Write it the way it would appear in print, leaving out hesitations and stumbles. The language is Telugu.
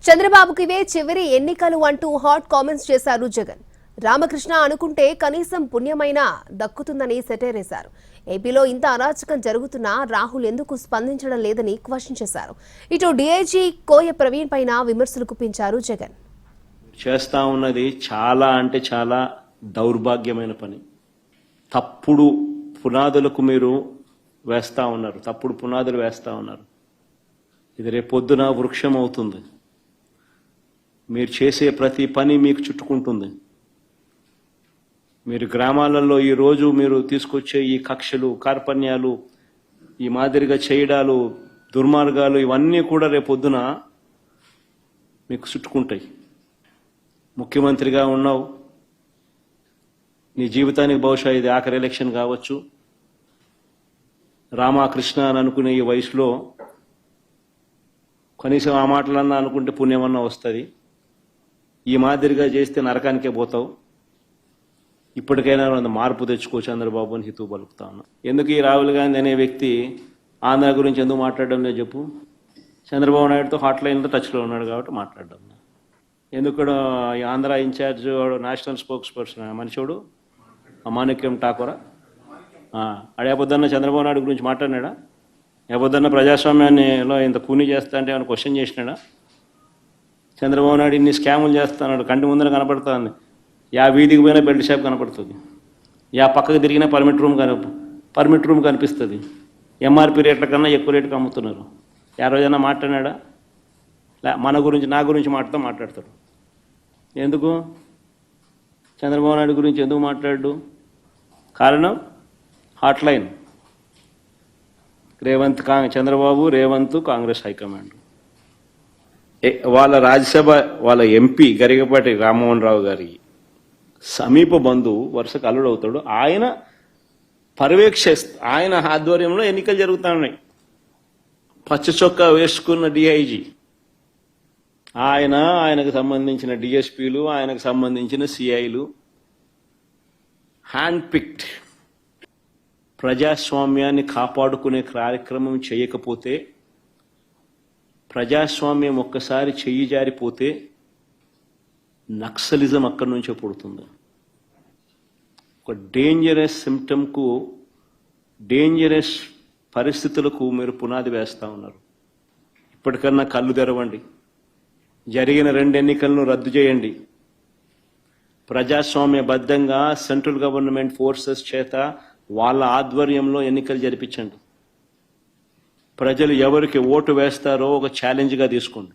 చంద్రబాబుకి ఇవే చివరి ఎన్నికలు అంటూ హాట్ కామెంట్స్ చేశారు జగన్. రామకృష్ణ అనుకుంటే కనీసం పుణ్యమైనా దక్కుతుందని సెటైరేశారు. ఏపీలో ఇంత అరాచకం జరుగుతున్నా రాహుల్ ఎందుకు స్పందించడం లేదని క్వశ్చన్ చేశారు. ఇటు డీఐజీ కోయ ప్రవీణ్ పైన విమర్శలు గుప్పించారు జగన్. చేస్తా ఉన్నది చాలా అంటే చాలా దౌర్భాగ్యమైన పని. తప్పుడు పునాదులకు మీరు వేస్తా ఉన్నారు, తప్పుడు పునాదులు వేస్తా ఉన్నారు. ఇది రేపొద్దున వృక్షం అవుతుంది. మీరు చేసే ప్రతి పని మీకు చుట్టుకుంటుంది. మీరు గ్రామాలలో ఈరోజు మీరు తీసుకొచ్చే ఈ కక్షలు, కార్పణ్యాలు, ఈ మాదిరిగా చేయడాలు, దుర్మార్గాలు ఇవన్నీ కూడా రేపొద్దున మీకు చుట్టుకుంటాయి. ముఖ్యమంత్రిగా ఉన్నావు, నీ జీవితానికి బహుశా ఇది ఆఖరి ఎలక్షన్ కావచ్చు. రామకృష్ణ అని అనుకునే ఈ వయసులో కనీసం ఆ మాటలన్నా అనుకుంటే పుణ్యమన్నా వస్తుంది. ఈ మాదిరిగా చేస్తే నరకానికే పోతావు. ఇప్పటికైనా మార్పు తెచ్చుకో చంద్రబాబు అని హితవు పలుకుతా ఉన్నా. ఎందుకు ఈ రాహుల్ గాంధీ అనే వ్యక్తి ఆంధ్ర గురించి ఎందుకు మాట్లాడడం లేదు చెప్పు? చంద్రబాబు నాయుడుతో హాట్ లైన్లో టచ్లో ఉన్నాడు కాబట్టి మాట్లాడడం. ఎందుకు ఈ Andhra in-charge national spokesperson మనిషివాడు మాణిక్యం ఠాకూరా అడేపొద్దన్న చంద్రబాబు నాయుడు గురించి మాట్లాడినాడా? ఏపొద్దన్న ప్రజాస్వామ్యాన్నిలో ఇంత కూని చేస్తా అంటే ఏమైనా క్వశ్చన్ చేసినాడా? చంద్రబాబు నాయుడు ఇన్ని స్కాములు చేస్తున్నాడు, కంటి ముందర కనపడుతుంది. యా వీధికి పోయినా బెల్ట్ షాప్ కనపడుతుంది, యా పక్కకు తిరిగినా పర్మిట్ రూమ్ కనిపిస్తుంది. ఎంఆర్పి రేట్ల కన్నా ఎక్కువ రేటుకి అమ్ముతున్నారు. ఆ రోజైనా మాట్లాడినాడా? మన గురించి, నా గురించి మాట్లాడతాడు. ఎందుకు చంద్రబాబు నాయుడు గురించి ఎందుకు మాట్లాడు? కారణం hot line. Chandrababu, Revanth, Congress high command. వాళ్ళ రాజ్యసభ వాళ్ళ ఎంపీ గరికపాటి రామ్మోహన్ రావు గారి సమీప బంధువు, వరుసకు అల్లుడు అవుతాడు. ఆయన ఆయన ఆధ్వర్యంలో ఎన్నికలు జరుగుతూ ఉన్నాయి. పచ్చ చొక్కా వేసుకున్న డిఐజీ, ఆయనకు సంబంధించిన డిఎస్పీలు, ఆయనకు సంబంధించిన సిఐలు హ్యాండ్ పిక్డ్. ప్రజాస్వామ్యాన్ని కాపాడుకునే కార్యక్రమం చేయకపోతే, ప్రజాస్వామ్యం ఒక్కసారి చెయ్యి జారిపోతే నక్సలిజం అక్కడి నుంచే పుడుతుంది. ఒక డేంజరస్ సిమ్టమ్కు, డేంజరస్ పరిస్థితులకు మీరు పునాది వేస్తూ ఉన్నారు. ఇప్పటికన్నా కళ్ళు తెరవండి. జరిగిన 2 ఎన్నికలను రద్దు చేయండి. ప్రజాస్వామ్యబద్ధంగా సెంట్రల్ గవర్నమెంట్ ఫోర్సెస్ చేత వాళ్ళ ఆధ్వర్యంలో ఎన్నికలు జరిపించండి. ప్రజలు ఎవరికి ఓటు వేస్తారో ఒక ఛాలెంజ్గా తీసుకోండి.